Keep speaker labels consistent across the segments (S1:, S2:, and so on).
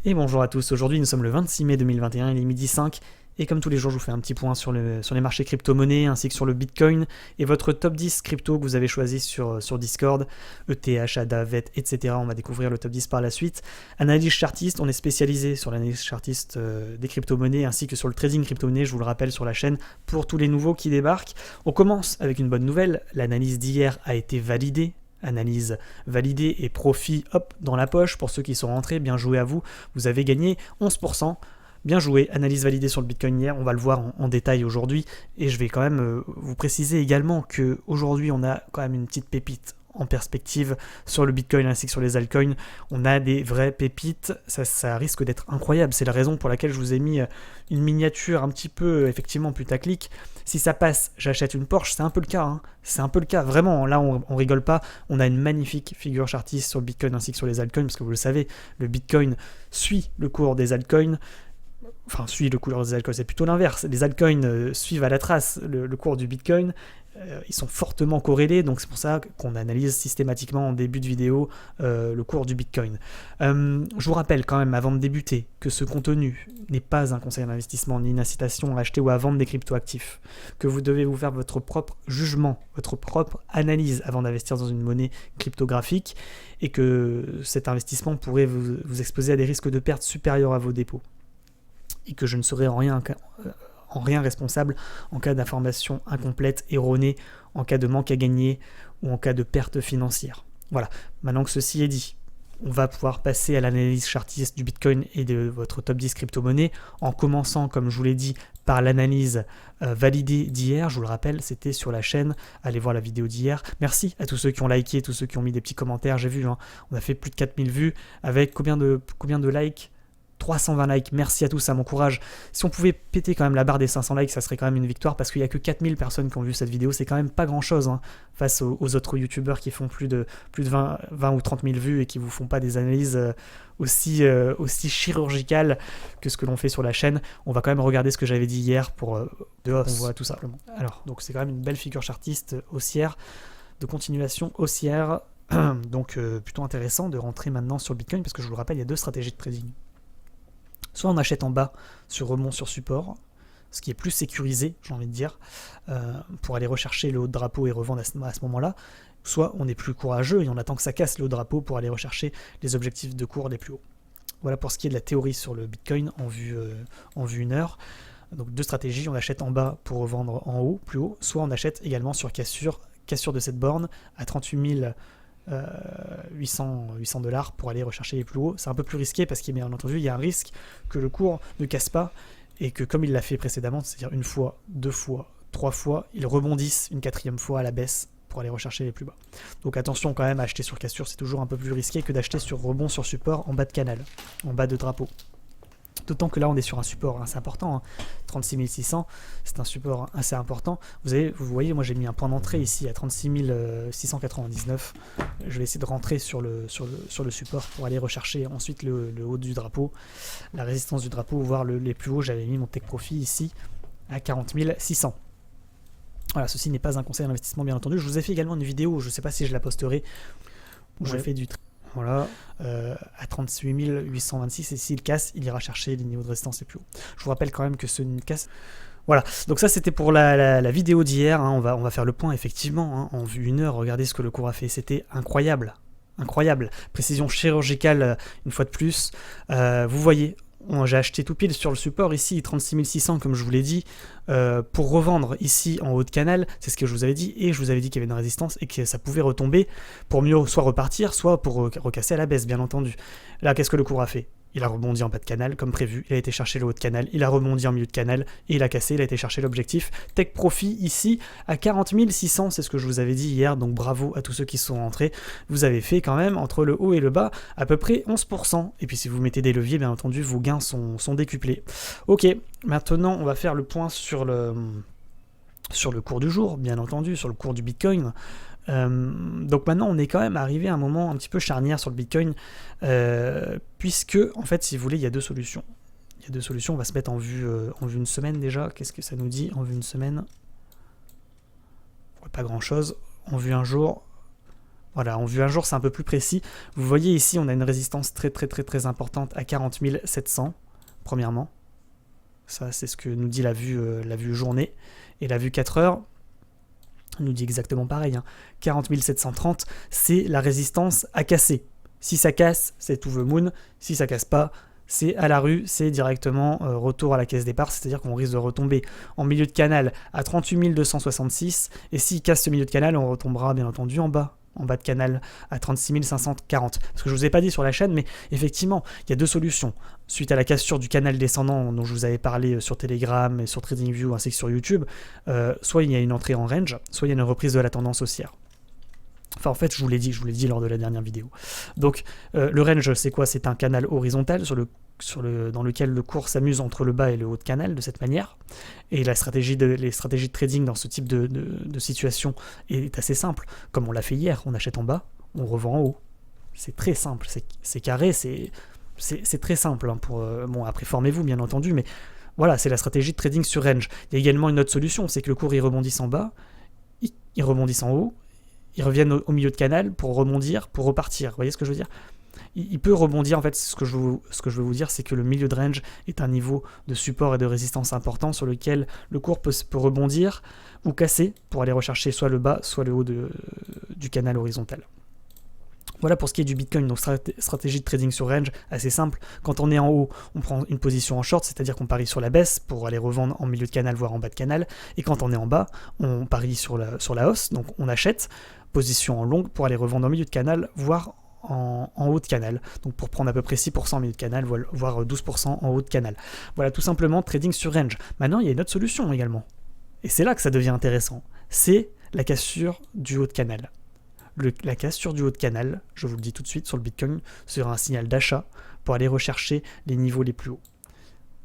S1: Et bonjour à tous, aujourd'hui nous sommes le 26 mai 2021, il est midi 5, et comme tous les jours je vous fais un petit point sur les marchés crypto-monnaies ainsi que sur le Bitcoin, et votre top 10 crypto que vous avez choisi sur Discord, ETH, ADA, VET, etc. On va découvrir le top 10 par la suite. Analyse chartiste, on est spécialisé sur l'analyse chartiste des crypto-monnaies ainsi que sur le trading crypto-monnaies, je vous le rappelle sur la chaîne, pour tous les nouveaux qui débarquent. On commence avec une bonne nouvelle, l'analyse d'hier a été validée. Analyse validée et profit hop dans la poche pour ceux qui sont rentrés, bien joué à vous, vous avez gagné 11%, bien joué, analyse validée sur le Bitcoin hier, on va le voir en détail aujourd'hui, et je vais quand même vous préciser également qu'aujourd'hui on a quand même une petite pépite en perspective sur le Bitcoin ainsi que sur les altcoins. On a des vraies pépites, ça risque d'être incroyable, c'est la raison pour laquelle je vous ai mis une miniature un petit peu effectivement putaclic. Si ça passe, j'achète une Porsche, c'est un peu le cas, c'est un peu le cas, vraiment, là on rigole pas, on a une magnifique figure chartiste sur le Bitcoin ainsi que sur les altcoins, parce que vous le savez, le Bitcoin suit le cours des altcoins. Enfin, suit le cours des altcoins, c'est plutôt l'inverse. Les altcoins suivent à la trace le cours du Bitcoin. Ils sont fortement corrélés, donc c'est pour ça qu'on analyse systématiquement en début de vidéo le cours du Bitcoin. Je vous rappelle quand même, avant de débuter, que ce contenu n'est pas un conseil d'investissement ni une incitation à acheter ou à vendre des cryptoactifs, que vous devez vous faire votre propre jugement, votre propre analyse avant d'investir dans une monnaie cryptographique, et que cet investissement pourrait vous exposer à des risques de perte supérieurs à vos dépôts, et que je ne serai en rien responsable en cas d'information incomplète, erronée, en cas de manque à gagner ou en cas de perte financière. Voilà, maintenant que ceci est dit, on va pouvoir passer à l'analyse chartiste du Bitcoin et de votre top 10 crypto-monnaies, en commençant, comme je vous l'ai dit, par l'analyse validée d'hier. Je vous le rappelle, c'était sur la chaîne, allez voir la vidéo d'hier. Merci à tous ceux qui ont liké, tous ceux qui ont mis des petits commentaires, j'ai vu, on a fait plus de 4000 vues, avec combien de likes ? 320 likes, merci à tous, ça m'encourage. Si on pouvait péter quand même la barre des 500 likes, ça serait quand même une victoire, parce qu'il n'y a que 4000 personnes qui ont vu cette vidéo, c'est quand même pas grand chose face aux autres youtubeurs qui font plus de 20 ou 30 000 vues et qui vous font pas des analyses aussi chirurgicales que ce que l'on fait sur la chaîne. On va quand même regarder ce que j'avais dit hier pour de hausse, on voit tout simplement. Alors, donc c'est quand même une belle figure chartiste haussière, de continuation haussière, donc plutôt intéressant de rentrer maintenant sur le Bitcoin, parce que je vous le rappelle, il y a deux stratégies de trading. Soit on achète en bas sur rebond sur support, ce qui est plus sécurisé, j'ai envie de dire, pour aller rechercher le haut de drapeau et revendre à ce moment-là. Soit on est plus courageux et on attend que ça casse le haut de drapeau pour aller rechercher les objectifs de cours les plus hauts. Voilà pour ce qui est de la théorie sur le Bitcoin en vue 1 heure. Donc deux stratégies, on achète en bas pour revendre en haut, plus haut, soit on achète également sur cassure de cette borne à 38 800 $ pour aller rechercher les plus hauts. C'est un peu plus risqué parce qu'il bien entendu il y a un risque que le cours ne casse pas et que, comme il l'a fait précédemment, c'est-à-dire une fois, 2 fois, 3 fois, il rebondisse une 4e fois à la baisse pour aller rechercher les plus bas. Donc attention quand même, à acheter sur cassure, c'est toujours un peu plus risqué que d'acheter sur rebond sur support en bas de canal, en bas de drapeau. D'autant que là on est sur un support assez important, 36 600, c'est un support assez important. Vous voyez, moi j'ai mis un point d'entrée ici à 36 699. Je vais essayer de rentrer sur le support pour aller rechercher ensuite le haut du drapeau, la résistance du drapeau, voire les plus hauts. J'avais mis mon take profit ici à 40 600. Voilà, ceci n'est pas un conseil d'investissement bien entendu. Je vous ai fait également une vidéo, je ne sais pas si je la posterai, où je fais du voilà, à 38 826, et s'il casse, il ira chercher les niveaux de résistance les plus hauts. Je vous rappelle quand même que ce casse. Voilà, donc ça c'était pour la vidéo d'hier, on va faire le point effectivement, en vue 1 heure, regardez ce que le cours a fait, c'était incroyable, incroyable, précision chirurgicale une fois de plus, vous voyez, j'ai acheté tout pile sur le support ici, 36 600 comme je vous l'ai dit, pour revendre ici en haut de canal, c'est ce que je vous avais dit, et je vous avais dit qu'il y avait une résistance et que ça pouvait retomber pour mieux soit repartir, soit pour recasser à la baisse bien entendu. Là qu'est-ce que le cours a fait ? Il a rebondi en bas de canal comme prévu, il a été chercher le haut de canal, il a rebondi en milieu de canal et il a cassé, il a été chercher l'objectif. Take profit ici à 40 600, c'est ce que je vous avais dit hier, donc bravo à tous ceux qui sont rentrés. Vous avez fait quand même entre le haut et le bas à peu près 11%. Et puis si vous mettez des leviers, bien entendu, vos gains sont décuplés. Ok, maintenant on va faire le point sur le cours du jour, bien entendu, sur le cours du Bitcoin. Donc maintenant on est quand même arrivé à un moment un petit peu charnière sur le Bitcoin, puisque en fait si vous voulez il y a deux solutions. On va se mettre en vue une semaine déjà. Qu'est-ce que ça nous dit en vue une semaine? Pas grand chose. En vue un jour, Voilà, en vue un jour, c'est un peu plus précis. Vous voyez ici, on a une résistance très importante à 40 700, premièrement. Ça, c'est ce que nous dit la vue journée. Et la vue 4 heures nous dit exactement pareil. 40 730, c'est la résistance à casser. Si ça casse, c'est to the moon. Si ça casse pas, c'est à la rue, c'est directement retour à la caisse départ, c'est-à-dire qu'on risque de retomber en milieu de canal à 38 266, et s'il casse ce milieu de canal, on retombera bien entendu en bas de canal à 36 540. Parce que je ne vous ai pas dit sur la chaîne, mais effectivement, il y a deux solutions. Suite à la cassure du canal descendant dont je vous avais parlé sur Telegram et sur TradingView ainsi que sur YouTube, soit il y a une entrée en range, soit il y a une reprise de la tendance haussière. Enfin, en fait, je vous l'ai dit lors de la dernière vidéo. Donc, le range, c'est quoi? C'est un canal horizontal dans lequel le cours s'amuse entre le bas et le haut de canal, de cette manière. Et les stratégies de trading dans ce type de situation est assez simple. Comme on l'a fait hier, on achète en bas, on revend en haut. C'est très simple, c'est carré, c'est très simple. Bon, après, formez-vous, bien entendu, mais voilà, c'est la stratégie de trading sur range. Il y a également une autre solution, c'est que le cours, il rebondisse en bas, il rebondisse en haut, ils reviennent au milieu de canal pour rebondir, pour repartir. Vous voyez ce que je veux dire? Il peut rebondir, en fait, ce que je veux vous dire, c'est que le milieu de range est un niveau de support et de résistance important sur lequel le cours peut rebondir ou casser pour aller rechercher soit le bas, soit le haut du canal horizontal. Voilà pour ce qui est du Bitcoin, donc stratégie de trading sur range, assez simple. Quand on est en haut, on prend une position en short, c'est-à-dire qu'on parie sur la baisse pour aller revendre en milieu de canal, voire en bas de canal. Et quand on est en bas, on parie sur la hausse, donc on achète, position en longue pour aller revendre en milieu de canal, voire en haut de canal. Donc pour prendre à peu près 6% en milieu de canal, voire 12% en haut de canal. Voilà, tout simplement trading sur range. Maintenant, il y a une autre solution également. Et c'est là que ça devient intéressant. C'est la cassure du haut de canal. La cassure du haut de canal, je vous le dis tout de suite sur le Bitcoin, sera un signal d'achat pour aller rechercher les niveaux les plus hauts.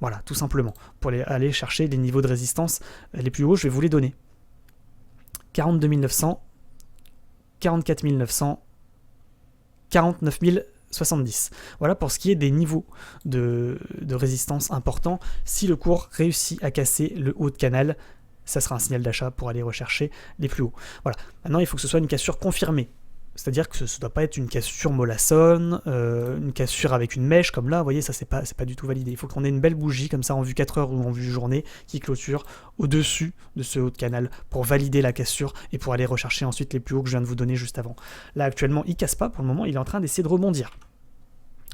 S1: Voilà, tout simplement. Pour aller chercher les niveaux de résistance les plus hauts, je vais vous les donner. 42 900, 44 900, 49 070. Voilà pour ce qui est des niveaux de résistance importants. Si le cours réussit à casser le haut de canal, ça sera un signal d'achat pour aller rechercher les plus hauts. Voilà. Maintenant, il faut que ce soit une cassure confirmée. C'est-à-dire que ce ne doit pas être une cassure mollassonne, une cassure avec une mèche, comme là, vous voyez, ça c'est pas du tout validé. Il faut qu'on ait une belle bougie, comme ça, en vue 4 heures ou en vue journée, qui clôture au-dessus de ce haut de canal, pour valider la cassure et pour aller rechercher ensuite les plus hauts que je viens de vous donner juste avant. Là, actuellement, il ne casse pas, pour le moment, il est en train d'essayer de rebondir.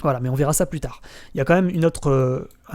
S1: Voilà, mais on verra ça plus tard. Il y a quand même un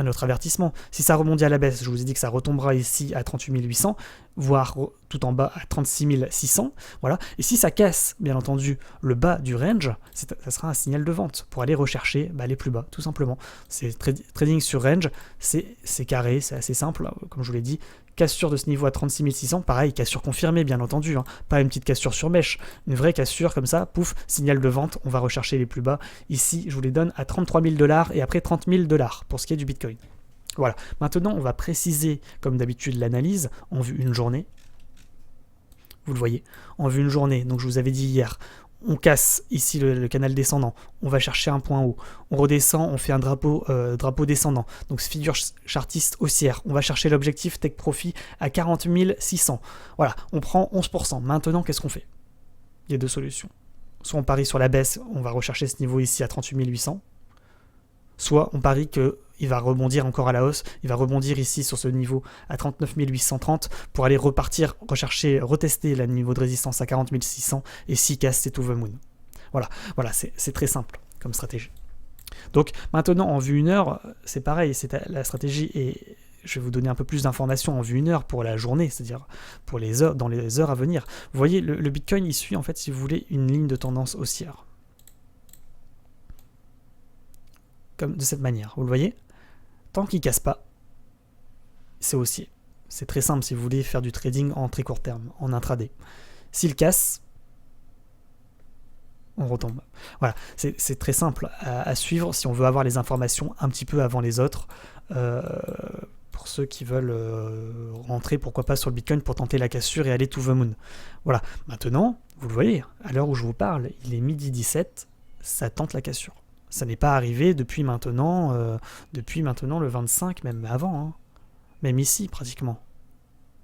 S1: autre avertissement. Si ça rebondit à la baisse, je vous ai dit que ça retombera ici à 38 800, voire tout en bas à 36 600. Voilà. Et si ça casse, bien entendu, le bas du range, ça sera un signal de vente pour aller rechercher les plus bas, tout simplement. C'est trading sur range, c'est carré, c'est assez simple, comme je vous l'ai dit. Cassure de ce niveau à 36 600, pareil, cassure confirmée, bien entendu, pas une petite cassure sur mèche, une vraie cassure comme ça, pouf, signal de vente, on va rechercher les plus bas. Ici, je vous les donne à 33 000 $ et après 30 000 $ pour ce qui est du Bitcoin. Voilà, maintenant on va préciser, comme d'habitude, l'analyse en vue une journée. Vous le voyez, en vue une journée, donc je vous avais dit hier, on casse ici le canal descendant, on va chercher un point haut, on redescend, on fait un drapeau descendant, donc figure chartiste haussière, on va chercher l'objectif take profit à 40 600, voilà, on prend 11%, maintenant qu'est-ce qu'on fait? Il y a deux solutions, soit on parie sur la baisse, on va rechercher ce niveau ici à 38 800, soit on parie qu'il va rebondir encore à la hausse, il va rebondir ici sur ce niveau à 39 830 pour aller repartir, retester le niveau de résistance à 40 600 et si casse, c'est to the moon. Voilà, c'est très simple comme stratégie. Donc maintenant, en vue 1 heure, c'est pareil, la stratégie et je vais vous donner un peu plus d'informations en vue 1 heure pour la journée, c'est-à-dire pour les heures, dans les heures à venir. Vous voyez, le Bitcoin, il suit en fait, si vous voulez, une ligne de tendance haussière. Comme de cette manière, vous le voyez? Tant qu'il ne casse pas, c'est haussier. C'est très simple si vous voulez faire du trading en très court terme, en intraday. S'il casse, on retombe. Voilà, c'est très simple à suivre si on veut avoir les informations un petit peu avant les autres. Pour ceux qui veulent rentrer, pourquoi pas sur le Bitcoin pour tenter la cassure et aller to the moon. Voilà, maintenant, vous le voyez, à l'heure où je vous parle, il est midi 17, ça tente la cassure. Ça n'est pas arrivé depuis maintenant le 25, même avant, même ici pratiquement.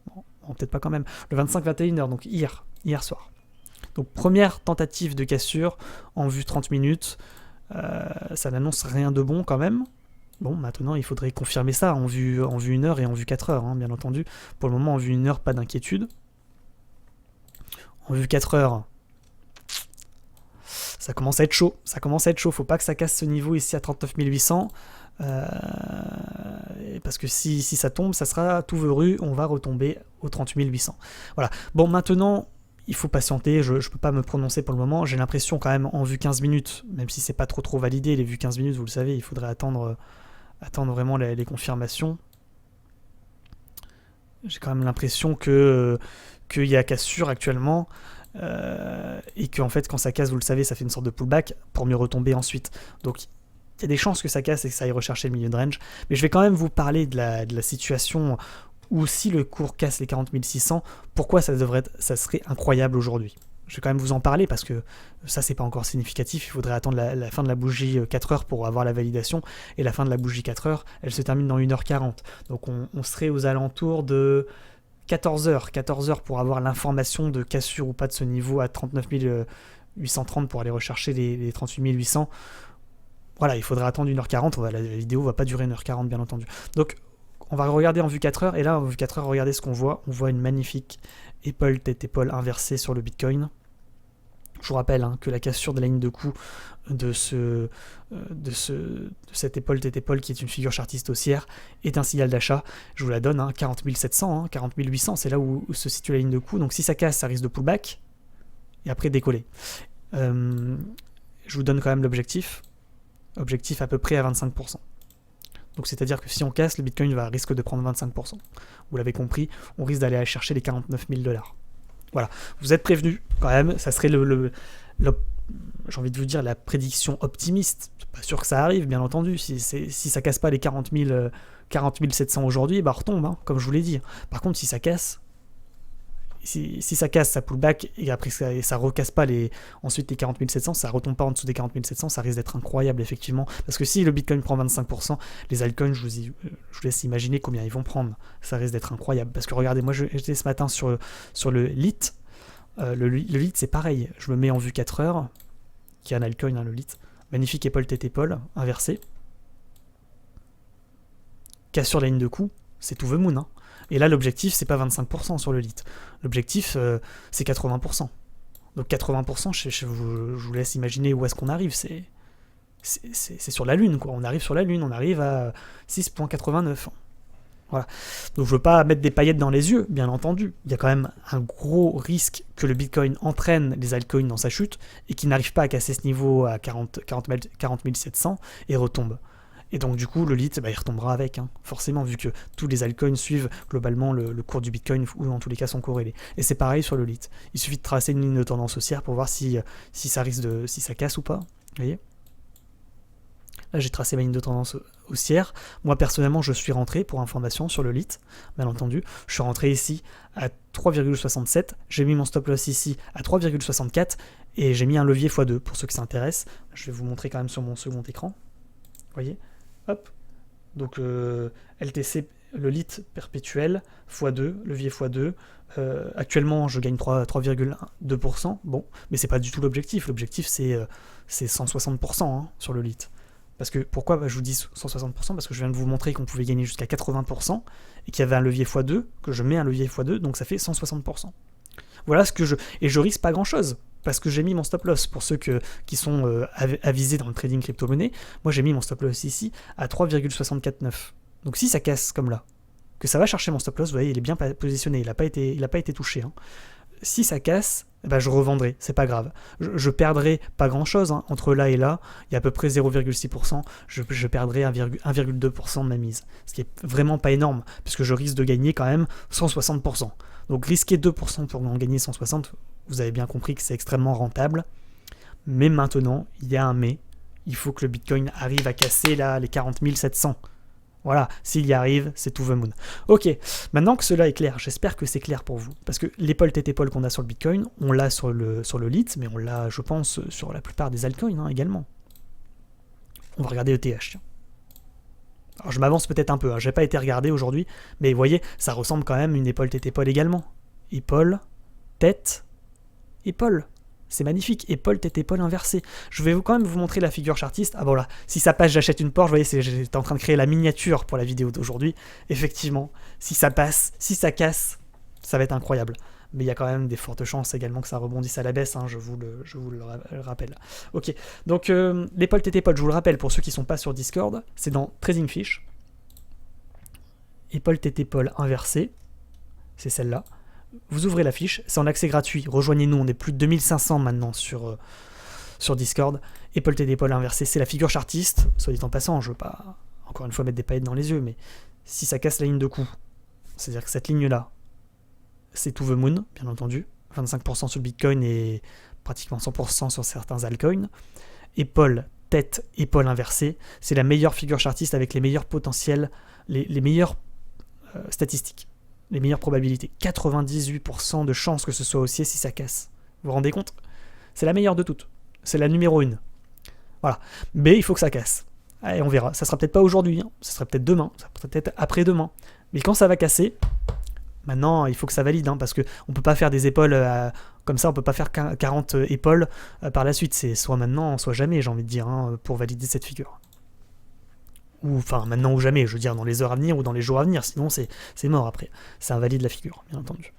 S1: Bon, peut-être pas quand même. Le 25-21h, donc hier soir. Donc première tentative de cassure en vue 30 minutes, ça n'annonce rien de bon quand même. Bon, maintenant il faudrait confirmer ça en vue 1 heure et en vue 4 heures, hein, bien entendu. Pour le moment, en vue 1 heure, pas d'inquiétude. En vue 4 heures, ça commence à être chaud. Faut pas que ça casse ce niveau ici à 39 800. Parce que si ça tombe, ça sera tout veru, on va retomber aux 38 800. Voilà. Bon, maintenant, il faut patienter, je ne peux pas me prononcer pour le moment. J'ai l'impression quand même en vue 15 minutes, même si c'est pas trop validé, les vues 15 minutes, vous le savez, il faudrait attendre vraiment les confirmations. J'ai quand même l'impression qu'il y a cassure actuellement. Et qu'en fait quand ça casse, vous le savez, ça fait une sorte de pullback pour mieux retomber ensuite. Donc il y a des chances que ça casse et que ça aille rechercher le milieu de range. Mais je vais quand même vous parler de la situation où si le cours casse les 40 600, pourquoi ça serait incroyable aujourd'hui. Je vais quand même vous en parler parce que ça c'est pas encore significatif, il faudrait attendre la fin de la bougie 4 heures pour avoir la validation, et la fin de la bougie 4 heures, elle se termine dans 1h40. Donc on serait aux alentours de 14h pour avoir l'information de cassure ou pas de ce niveau à 39 830 pour aller rechercher les 38 800. Voilà, il faudrait attendre 1h40, la vidéo va pas durer 1h40 bien entendu. Donc on va regarder en vue 4 heures, et là en vue 4 heures, regardez ce qu'on voit. On voit une magnifique épaule tête-épaule inversée sur le Bitcoin. Je vous rappelle que la cassure de la ligne de coup de cette épaule tête-épaule, qui est une figure chartiste haussière, est un signal d'achat. Je vous la donne, 40 700, 40 800, c'est là où se situe la ligne de coup. Donc si ça casse, ça risque de pullback, et après décoller. Je vous donne quand même l'objectif. Objectif à peu près à 25%. Donc c'est-à-dire que si on casse, le Bitcoin risque de prendre 25%. Vous l'avez compris, on risque d'aller chercher les 49 000 $. Voilà, vous êtes prévenus quand même, ça serait j'ai envie de vous dire la prédiction optimiste. C'est pas sûr que ça arrive, bien entendu. Si ça casse pas les 40 700 aujourd'hui, on retombe, comme je vous l'ai dit. Par contre, si ça casse, ça casse, ça pullback, et après ça recasse pas ensuite les 40 700, ça retombe pas en dessous des 40 700, ça risque d'être incroyable effectivement, parce que si le Bitcoin prend 25%, les altcoins, je vous laisse imaginer combien ils vont prendre. Ça risque d'être incroyable, parce que regardez, moi j'étais ce matin sur le LIT, le LIT c'est pareil, je me mets en vue 4 heures, qui est un altcoin, le LIT, magnifique épaule tête épaule, inversée, casse sur la ligne de coup, c'est to the moon, Et là, l'objectif, c'est pas 25% sur le lit. L'objectif, c'est 80%. Donc 80%, je vous laisse imaginer où est-ce qu'on arrive. C'est sur la Lune, quoi. On arrive sur la Lune, on arrive à 6,89. Voilà. Donc je veux pas mettre des paillettes dans les yeux, bien entendu. Il y a quand même un gros risque que le Bitcoin entraîne les altcoins dans sa chute et qu'il n'arrive pas à casser ce niveau à 40 700 et retombe. Et donc du coup le lit il retombera avec, forcément, vu que tous les altcoins suivent globalement le cours du Bitcoin, ou en tous les cas sont corrélés. Et c'est pareil sur le lit. Il suffit de tracer une ligne de tendance haussière pour voir si ça casse ou pas. Vous voyez ? Là j'ai tracé ma ligne de tendance haussière. Moi personnellement je suis rentré, pour information, sur le lit, bien entendu. Je suis rentré ici à 3,67, j'ai mis mon stop loss ici à 3,64 et j'ai mis un levier x2 pour ceux qui s'intéressent. Je vais vous montrer quand même sur mon second écran. Vous voyez ? Hop, donc LTC, le lit perpétuel, x2, levier x2. Actuellement, je gagne 3,2%. Bon, mais c'est pas du tout l'objectif. L'objectif, c'est 160% sur le lit. Parce que, pourquoi je vous dis 160%? Parce que je viens de vous montrer qu'on pouvait gagner jusqu'à 80% et qu'il y avait un levier x2, que je mets un levier x2, donc ça fait 160%. Voilà ce que et je risque pas grand-chose. Parce que j'ai mis mon stop loss, pour ceux qui sont avisés dans le trading crypto-monnaie, moi j'ai mis mon stop loss ici à 3,649. Donc si ça casse comme là, que ça va chercher mon stop loss, vous voyez, il est bien positionné, il n'a pas été touché. Si ça casse, je revendrai, c'est pas grave. Je perdrai pas grand-chose, entre là et là, il y a à peu près 0,6%, je perdrai 1,2% de ma mise. Ce qui est vraiment pas énorme, puisque je risque de gagner quand même 160%. Donc risquer 2% pour en gagner 160%, vous avez bien compris que c'est extrêmement rentable. Mais maintenant, il y a un mais. Il faut que le Bitcoin arrive à casser là les 40 700. Voilà, s'il y arrive, c'est to the moon. Ok, maintenant que cela est clair, j'espère que c'est clair pour vous. Parce que l'épaule tête-épaule qu'on a sur le Bitcoin, on l'a sur le lit, mais on l'a, je pense, sur la plupart des altcoins également. On va regarder ETH, tiens. Alors je m'avance peut-être un peu, j'ai pas été regardé aujourd'hui, mais vous voyez, ça ressemble quand même à une épaule tête-épaule également. Épaule, tête, épaule. C'est magnifique. Épaule, tête, épaule inversée. Je vais quand même vous montrer la figure chartiste. Ah voilà, si ça passe, j'achète une Porsche. Vous voyez, j'étais en train de créer la miniature pour la vidéo d'aujourd'hui. Effectivement, si ça passe, si ça casse, ça va être incroyable. Mais il y a quand même des fortes chances également que ça rebondisse à la baisse, hein, je vous le rappelle. Ok, donc l'épaule, tête, épaule, je vous le rappelle, pour ceux qui ne sont pas sur Discord, c'est dans Trading Fish. Épaule, tête, épaule inversée, c'est celle-là. Vous ouvrez la fiche, c'est en accès gratuit, rejoignez-nous, on est plus de 2500 maintenant sur Discord. Épaule, tête, épaule inversée, c'est la figure chartiste, soit dit en passant, je veux pas encore une fois mettre des paillettes dans les yeux, mais si ça casse la ligne de coup, c'est-à-dire que cette ligne-là, c'est to the moon, bien entendu, 25% sur le Bitcoin et pratiquement 100% sur certains altcoins. Épaule, tête, épaule inversée, c'est la meilleure figure chartiste avec les meilleurs potentiels, les meilleures statistiques. Les meilleures probabilités. 98% de chances que ce soit haussier si ça casse. Vous vous rendez compte? C'est la meilleure de toutes. C'est la numéro 1. Voilà. Mais il faut que ça casse. Allez, on verra. Ça sera peut-être pas aujourd'hui. Hein. Ça sera peut-être demain. Ça sera peut-être après-demain. Mais quand ça va casser, maintenant, il faut que ça valide. Hein, parce qu'on ne peut pas faire des épaules comme ça. On ne peut pas faire 40 épaules par la suite. C'est soit maintenant, soit jamais, j'ai envie de dire, hein, pour valider cette figure. Ou enfin maintenant ou jamais, je veux dire dans les heures à venir ou dans les jours à venir, sinon c'est mort après. Ça invalide la figure, bien entendu.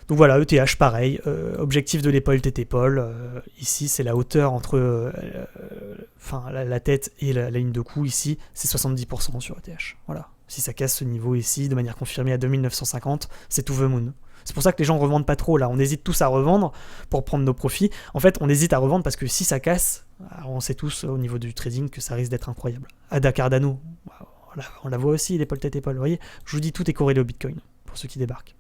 S1: Donc voilà, ETH pareil, objectif de l'épaule tête épaule, ici c'est la hauteur entre la tête et la ligne de cou, ici c'est 70% sur ETH. Voilà, si ça casse ce niveau ici de manière confirmée à 2950, c'est to the moon. C'est pour ça que les gens revendent pas trop là, on hésite tous à revendre pour prendre nos profits. En fait, on hésite à revendre parce que si ça casse, alors on sait tous au niveau du trading que ça risque d'être incroyable. Ada Cardano, on la voit aussi, l'épaule tête épaule, vous voyez, je vous dis tout est corrélé au Bitcoin pour ceux qui débarquent.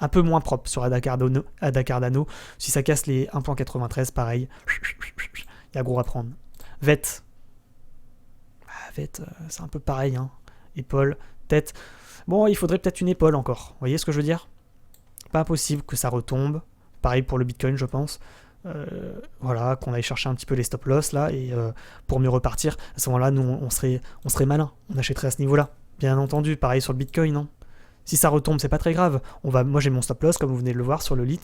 S1: Un peu moins propre sur Ada Cardano, si ça casse les 1.93, pareil, il y a gros à prendre. VET, c'est un peu pareil, hein. Épaule, tête, bon il faudrait peut-être une épaule encore, vous voyez ce que je veux dire? Pas impossible que ça retombe, pareil pour le Bitcoin je pense. Voilà, qu'on aille chercher un petit peu les stop loss là et pour mieux repartir. À ce moment-là, nous on serait malin, on achèterait à ce niveau-là. Bien entendu, pareil sur le Bitcoin, non. Si ça retombe, c'est pas très grave. Moi j'ai mon stop loss, comme vous venez de le voir sur le lit.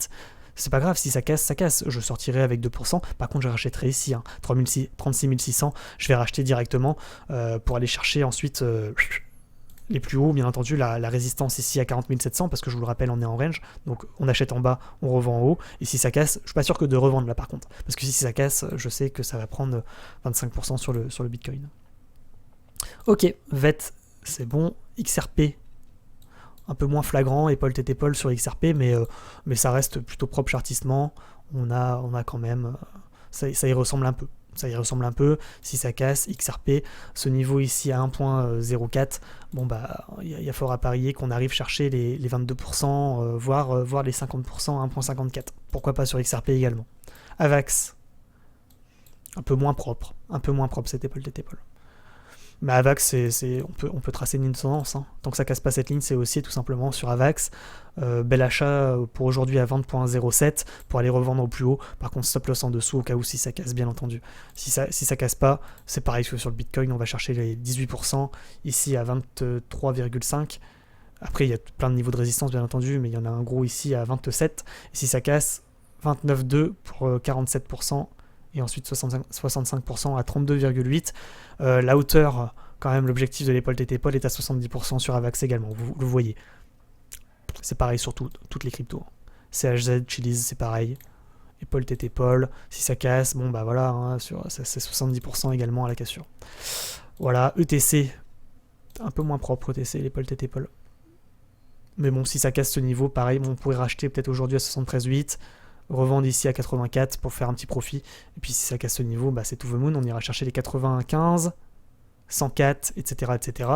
S1: C'est pas grave, si ça casse, ça casse. Je sortirai avec 2%. Par contre, je rachèterai ici, hein, 36 600. Je vais racheter directement pour aller chercher ensuite les plus hauts, bien entendu, la résistance ici à 40 700, parce que je vous le rappelle, on est en range, donc on achète en bas, on revend en haut, et si ça casse, je suis pas sûr que de revendre là par contre, parce que si ça casse, je sais que ça va prendre 25% sur le Bitcoin. Ok, VET, c'est bon, XRP, un peu moins flagrant, épaule tête épaule sur XRP, mais ça reste plutôt propre chartistement, on a quand même, ça y ressemble un peu. Ça y ressemble un peu, si ça casse, XRP, ce niveau ici à 1.04, bon bah il y a fort à parier qu'on arrive chercher les 22%, voire les 50% à 1.54. Pourquoi pas sur XRP également. AVAX, un peu moins propre cette épaule tête épaule. Mais AVAX, on peut tracer une tendance, hein. Tant que ça casse pas cette ligne, c'est haussier tout simplement sur AVAX. Bel achat pour aujourd'hui à 20.07 pour aller revendre au plus haut. Par contre, stop loss en dessous au cas où si ça casse, bien entendu. Si ça casse pas, c'est pareil que sur le Bitcoin, on va chercher les 18%, ici à 23,5. Après, il y a plein de niveaux de résistance, bien entendu, mais il y en a un gros ici à 27. Et si ça casse, 29,2 pour 47%. Et ensuite 65% à 32,8. La hauteur, quand même, l'objectif de l'épaule tête épaule est à 70% sur AVAX également, vous le voyez. C'est pareil sur toutes les cryptos. CHZ, Chiliz, c'est pareil. Épaule tête épaule, si ça casse, bon bah voilà, hein, c'est 70% également à la cassure. Voilà, ETC, un peu moins propre ETC, l'épaule tête épaule. Mais bon, si ça casse ce niveau, pareil, on pourrait racheter peut-être aujourd'hui à 73,8. Revendre ici à 84 pour faire un petit profit. Et puis si ça casse ce niveau, bah c'est to the moon. On ira chercher les 95, 104, etc. etc.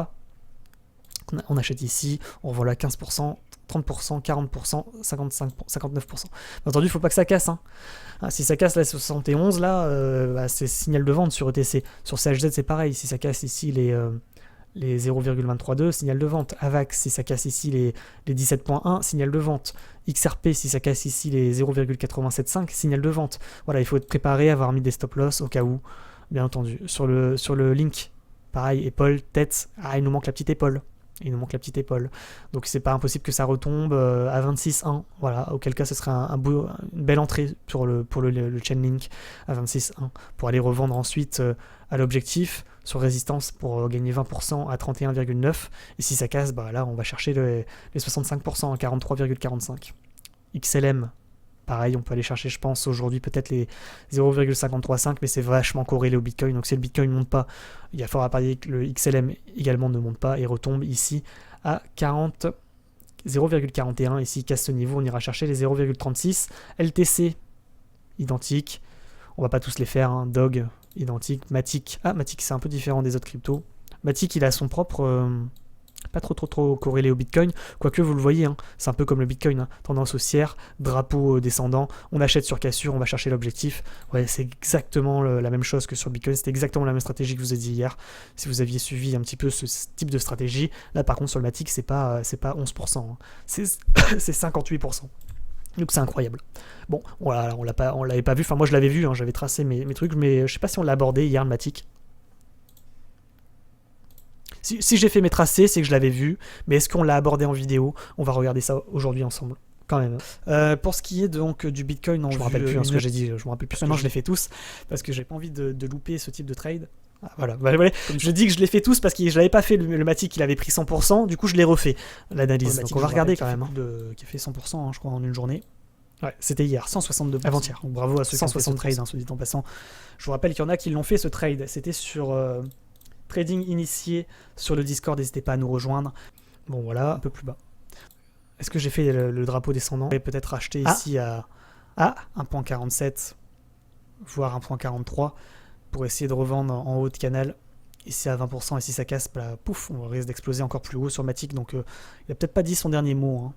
S1: On achète ici, on revend à 15%, 30%, 40%, 55%, 59%. Bien entendu, il ne faut pas que ça casse. Hein. Si ça casse la 71, là, c'est signal de vente sur ETC. Sur CHZ, c'est pareil. Si ça casse ici les 0,232, signal de vente. AVAX, si ça casse ici les 17.1, signal de vente. XRP, si ça casse ici les 0,875, signal de vente. Voilà, il faut être préparé, avoir mis des stop loss au cas où, bien entendu. Sur le link, pareil, épaule, tête, il nous manque la petite épaule. Il nous manque la petite épaule. Donc c'est pas impossible que ça retombe à 26,1. Voilà, auquel cas ce serait une belle entrée pour le Chainlink à 26,1 pour aller revendre ensuite à l'objectif sur résistance pour gagner 20% à 31,9. Et si ça casse, bah là on va chercher les 65% à 43,45. XLM, pareil, on peut aller chercher, je pense, aujourd'hui peut-être les 0,535, mais c'est vachement corrélé au Bitcoin. Donc si le Bitcoin ne monte pas, il y a fort à parier que le XLM également ne monte pas et retombe ici à 0,41. Et s'il casse ce niveau, on ira chercher les 0,36. LTC, identique. On va pas tous les faire, hein. Dog, identique. Matic, Matic c'est un peu différent des autres cryptos. Matic, il a son propre... pas trop corrélé au Bitcoin, quoique vous le voyez, hein, c'est un peu comme le Bitcoin, hein, tendance haussière, drapeau descendant, on achète sur cassure, on va chercher l'objectif. Ouais, c'est exactement la même chose que sur le Bitcoin, c'était exactement la même stratégie que je vous ai dit hier, si vous aviez suivi un petit peu ce type de stratégie. Là par contre sur le Matic, c'est pas 11%, hein, c'est 58%. Donc c'est incroyable. Bon, voilà, on l'avait pas vu, enfin moi je l'avais vu, hein, j'avais tracé mes trucs, mais je sais pas si on l'a abordé hier le Matic. Si j'ai fait mes tracés, c'est que je l'avais vu, mais est-ce qu'on l'a abordé en vidéo? On va regarder ça aujourd'hui ensemble, quand même. Pour ce qui est donc du Bitcoin, je me rappelle plus ce que j'ai dit, je me rappelle plus. Maintenant je les fais tous, parce que j'ai pas envie de louper ce type de trade. Ah, voilà. Je dis que je l'ai fait tous parce que je l'avais pas fait le Matic, il avait pris 100%, du coup je l'ai refait, l'analyse. Donc on va regarder quand même. Qui a fait 100%, hein, je crois, en une journée. Ouais, c'était hier, 162%. Avant-hier. Donc bravo à ceux qui ont fait ce trade, hein, soit dit en passant. Je vous rappelle qu'il y en a qui l'ont fait ce trade. C'était sur trading initié sur le Discord, n'hésitez pas à nous rejoindre. Bon voilà, un peu plus bas. Est-ce que j'ai fait le drapeau descendant? Je vais peut-être acheter ici à 1.47, voire 1.43, pour essayer de revendre en haut de canal. Ici à 20%, et si ça casse, bah, pouf, on risque d'exploser encore plus haut sur Matic. Donc il a peut-être pas dit son dernier mot. Hein.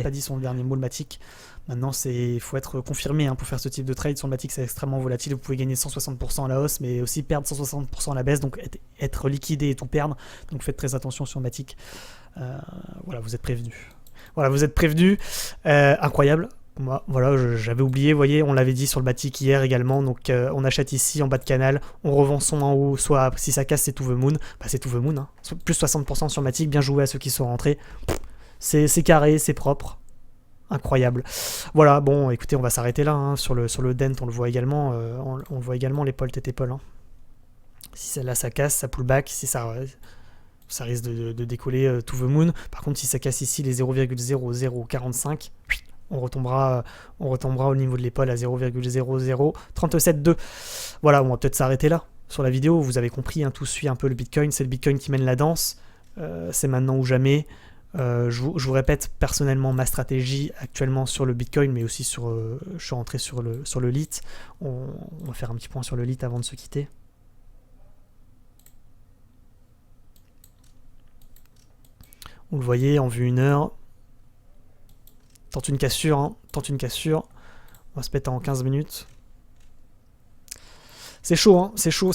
S1: Pas dit son dernier mot le Matic. Maintenant, il faut être confirmé, hein, pour faire ce type de trade. Sur le Matic, c'est extrêmement volatile. Vous pouvez gagner 160% à la hausse, mais aussi perdre 160% à la baisse, donc être liquidé et tout perdre. Donc faites très attention sur le Matic. Voilà, vous êtes prévenus. Voilà, vous êtes prévenus. Incroyable. Moi, voilà, j'avais oublié, vous voyez, on l'avait dit sur le Matic hier également. Donc on achète ici en bas de canal, on revend son en haut, soit si ça casse, c'est to the moon. Bah, c'est to the moon, hein. Plus 60% sur Matic, bien joué à ceux qui sont rentrés. C'est carré, c'est propre. Incroyable. Voilà, bon, écoutez, on va s'arrêter là, hein. Sur le dent, on le voit également, on voit également l'épaule tête épaule, hein. Si celle-là ça casse, ça pull back, si ça risque de décoller to the moon. Par contre, si ça casse ici les 0,0045, on retombera au niveau de l'épaule à 0,0037,2. Voilà, on va peut-être s'arrêter là sur la vidéo. Vous avez compris, hein, tout suit un peu le Bitcoin, c'est le Bitcoin qui mène la danse. C'est maintenant ou jamais. Je vous répète personnellement ma stratégie actuellement sur le Bitcoin, mais aussi je suis rentré sur le LIT. On va faire un petit point sur le LIT avant de se quitter. Vous le voyez, en vue 1 heure. Tente une cassure, hein, tente une cassure. On va se mettre en 15 minutes. C'est chaud, hein, c'est chaud.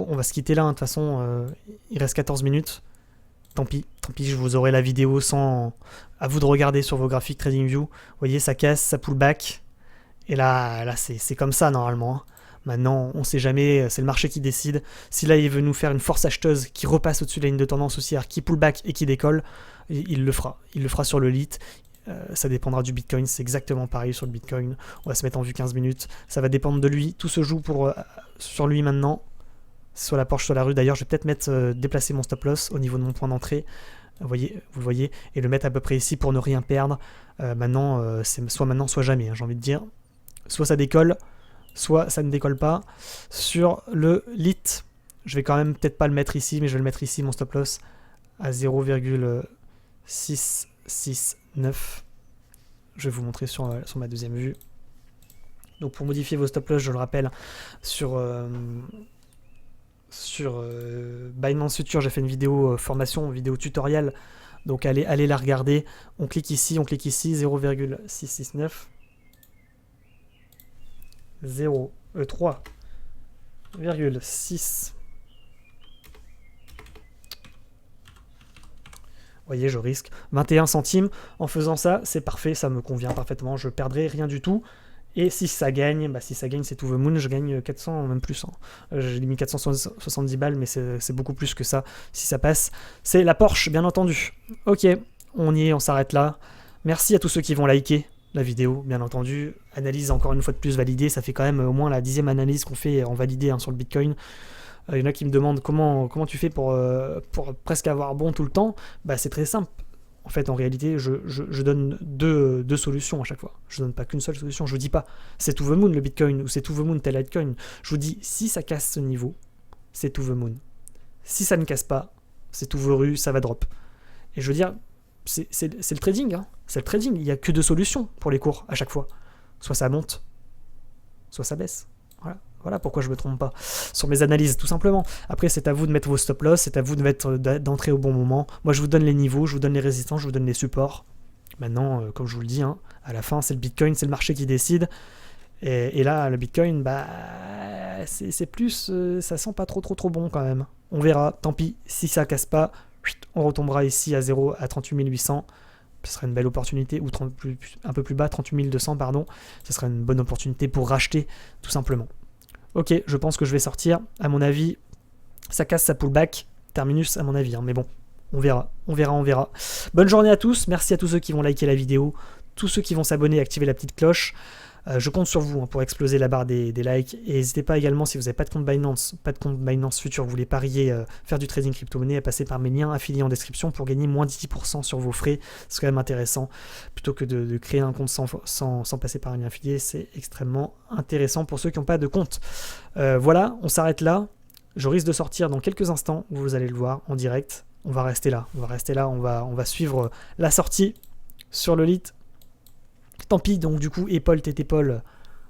S1: On va se quitter là, hein. De toute façon, il reste 14 minutes. Tant pis, je vous aurai la vidéo à vous de regarder sur vos graphiques TradingView. Vous voyez, ça casse, ça pull back. Et là c'est comme ça normalement, hein. Maintenant, on sait jamais, c'est le marché qui décide. Si là, il veut nous faire une force acheteuse qui repasse au-dessus de la ligne de tendance haussière, qui pull back et qui décolle, il le fera. Il le fera sur le LIT. Ça dépendra du Bitcoin, c'est exactement pareil sur le Bitcoin. On va se mettre en vue 15 minutes. Ça va dépendre de lui. Tout se joue sur lui maintenant. Soit la Porsche, soit la rue. D'ailleurs, je vais peut-être déplacer mon stop loss au niveau de mon point d'entrée. Vous le voyez, et le mettre à peu près ici pour ne rien perdre. Maintenant, c'est soit maintenant, soit jamais, hein, j'ai envie de dire. Soit ça décolle, soit ça ne décolle pas. Sur le LIT, je vais quand même peut-être pas le mettre ici, mais je vais le mettre ici, mon stop loss, à 0,669. Je vais vous montrer sur ma deuxième vue. Donc pour modifier vos stop loss, je le rappelle, sur Binance Future, j'ai fait une vidéo formation, une vidéo tutoriel. Donc allez la regarder. On clique ici, 0,669. 3,6. Vous voyez, je risque 21 centimes. En faisant ça, c'est parfait, ça me convient parfaitement. Je perdrai rien du tout. Et si ça gagne, c'est To The Moon, je gagne 400, même plus. Hein. J'ai mis 470 balles, mais c'est beaucoup plus que ça. Si ça passe, c'est la Porsche, bien entendu. Ok, on y est, on s'arrête là. Merci à tous ceux qui vont liker la vidéo, bien entendu. Analyse encore une fois de plus validée, ça fait quand même au moins la 10e analyse qu'on fait en validé hein, sur le Bitcoin. Il y en a qui me demandent comment tu fais pour presque avoir bon tout le temps. Bah, c'est très simple. En fait, en réalité, je donne deux solutions à chaque fois. Je donne pas qu'une seule solution. Je vous dis pas c'est To The Moon le Bitcoin ou c'est To The Moon tel Litecoin. Je vous dis si ça casse ce niveau, c'est To The Moon. Si ça ne casse pas, c'est To The Rue, ça va drop. Et je veux dire, c'est le trading. Hein. C'est le trading. Il n'y a que deux solutions pour les cours à chaque fois. Soit ça monte, soit ça baisse. Voilà pourquoi je me trompe pas sur mes analyses, tout simplement. Après, c'est à vous de mettre vos stop-loss, c'est à vous d'entrer au bon moment. Moi, je vous donne les niveaux, je vous donne les résistances, je vous donne les supports. Maintenant, comme je vous le dis, hein, à la fin, c'est le Bitcoin, c'est le marché qui décide. Et là, le Bitcoin, bah, c'est plus... ça sent pas trop bon quand même. On verra, tant pis, si ça casse pas, on retombera ici à 0, à 38 800. Ce serait une belle opportunité, ou un peu plus bas, 38 200, pardon. Ce serait une bonne opportunité pour racheter, tout simplement. Ok, je pense que je vais sortir. À mon avis, ça casse sa pullback. Terminus, à mon avis. Hein, mais bon, on verra. Bonne journée à tous. Merci à tous ceux qui vont liker la vidéo. Tous ceux qui vont s'abonner et activer la petite cloche. Je compte sur vous hein, pour exploser la barre des likes. Et n'hésitez pas également, si vous n'avez pas de compte Binance futur, vous voulez parier, faire du trading crypto-monnaie, à passer par mes liens affiliés en description pour gagner moins 10% sur vos frais. C'est quand même intéressant. Plutôt que de créer un compte sans passer par un lien affilié, c'est extrêmement intéressant pour ceux qui n'ont pas de compte. Voilà, on s'arrête là. Je risque de sortir dans quelques instants, vous allez le voir en direct. On va rester là, on va suivre la sortie sur le lit. Tant pis, donc du coup, Apple, Tétépol,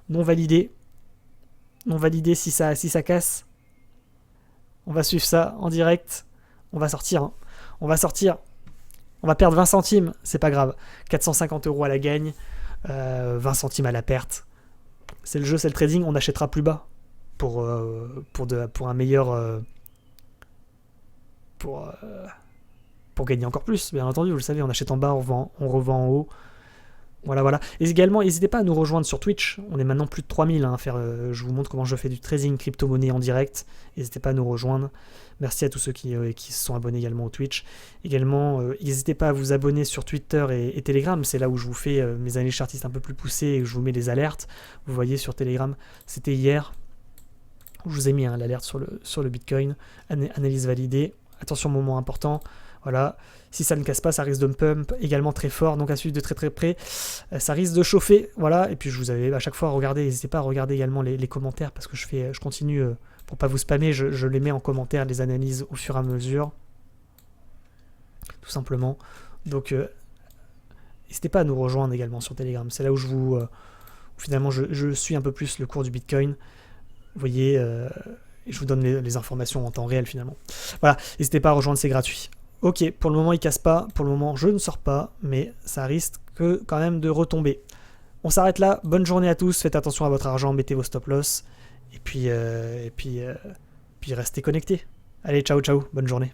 S1: non validé. Non validé si ça casse. On va suivre ça en direct. On va sortir. Hein. On va perdre 20 centimes, c'est pas grave. 450 € à la gagne, 20 centimes à la perte. C'est le jeu, c'est le trading, on achètera plus bas. Pour un meilleur... pour gagner encore plus, bien entendu, vous le savez, on achète en bas, on revend en haut. Voilà. Et également, n'hésitez pas à nous rejoindre sur Twitch. On est maintenant plus de 3000 hein, à faire. Je vous montre comment je fais du trading crypto-monnaie en direct. N'hésitez pas à nous rejoindre. Merci à tous ceux qui se sont abonnés également au Twitch. Également, n'hésitez pas à vous abonner sur Twitter et Telegram. C'est là où je vous fais mes analyses chartistes un peu plus poussées et que je vous mets les alertes. Vous voyez sur Telegram, c'était hier. Je vous ai mis hein, l'alerte sur le Bitcoin. Analyse validée. Attention, moment important. Voilà, si ça ne casse pas, ça risque de me pump également très fort, donc à suivre de très près. Ça risque de chauffer, voilà. Et puis je vous avais à chaque fois regardé, n'hésitez pas à regarder également les commentaires parce que je continue pour pas vous spammer, je les mets en commentaire, les analyses au fur et à mesure, tout simplement. Donc n'hésitez pas à nous rejoindre également sur Telegram. C'est là où finalement je suis un peu plus le cours du Bitcoin. Vous voyez, et je vous donne les informations en temps réel finalement. Voilà, n'hésitez pas à rejoindre, c'est gratuit. Ok, pour le moment il casse pas, pour le moment je ne sors pas, mais ça risque quand même de retomber. On s'arrête là, bonne journée à tous, faites attention à votre argent, mettez vos stop-loss, et puis restez connectés. Allez, ciao, bonne journée.